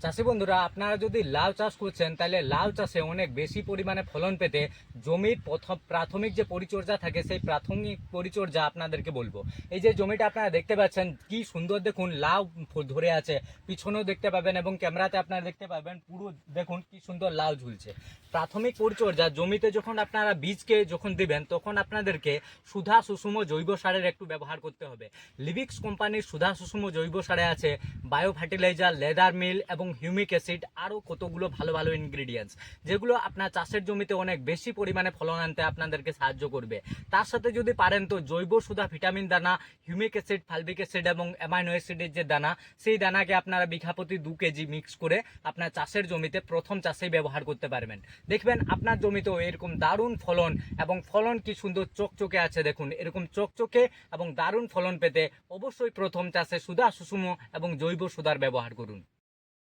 চাষি বন্ধুরা, আপনারা যদি লাউ চাষ করছেন তাহলে লাউ চাষে অনেক বেশি পরিমাণে ফলন পেতে জমির প্রাথমিক যে পরিচর্যা থাকে সেই প্রাথমিক পরিচর্যা আপনাদেরকে বলবো। এই যে জমিটা আপনারা দেখতে পাচ্ছেন কি সুন্দর, দেখুন লাউ ধরে আছে, পিছনেও দেখতে পাবেন এবং ক্যামেরাতে আপনারা দেখতে পাবেন, পুরো দেখুন কি সুন্দর লাউ ঝুলছে। প্রাথমিক পরিচর্যা জমিতে যখন আপনারা বীজকে যখন দিবেন তখন আপনাদেরকে সুধা সুষম জৈব সারের একটু ব্যবহার করতে হবে। লিভিক্স কোম্পানির সুধা সুষম জৈব সারে আছে বায়ো ফার্টিলাইজার, লেদার মিল এবং হিউমিক অ্যাসিড, আরও কতগুলো ভালো ভালো ইনগ্রিডিয়েন্টস, যেগুলো আপনার চাষের জমিতে অনেক বেশি পরিমাণে ফলন আনতে আপনাদেরকে সাহায্য করবে। তার সাথে যদি পারেন তো জৈব সুধা ভিটামিন দানা, হিউমিক অ্যাসিড, ফালবিক অ্যাসিড এবং অ্যামাইনো অ্যাসিডের যে দানা, সেই দানাকে আপনারা বিঘা প্রতি 2 কেজি মিক্স করে আপনার চাষের জমিতে প্রথম চাষেই ব্যবহার করতে পারবেন। দেখবেন আপনার জমিতেও এরকম দারুণ ফলন, এবং ফলন কি সুন্দর চকচকে আছে। দেখুন এরকম চকচকে এবং দারুণ ফলন পেতে অবশ্যই প্রথম চাষে সুধা সুষম এবং জৈব সুধার ব্যবহার করুন।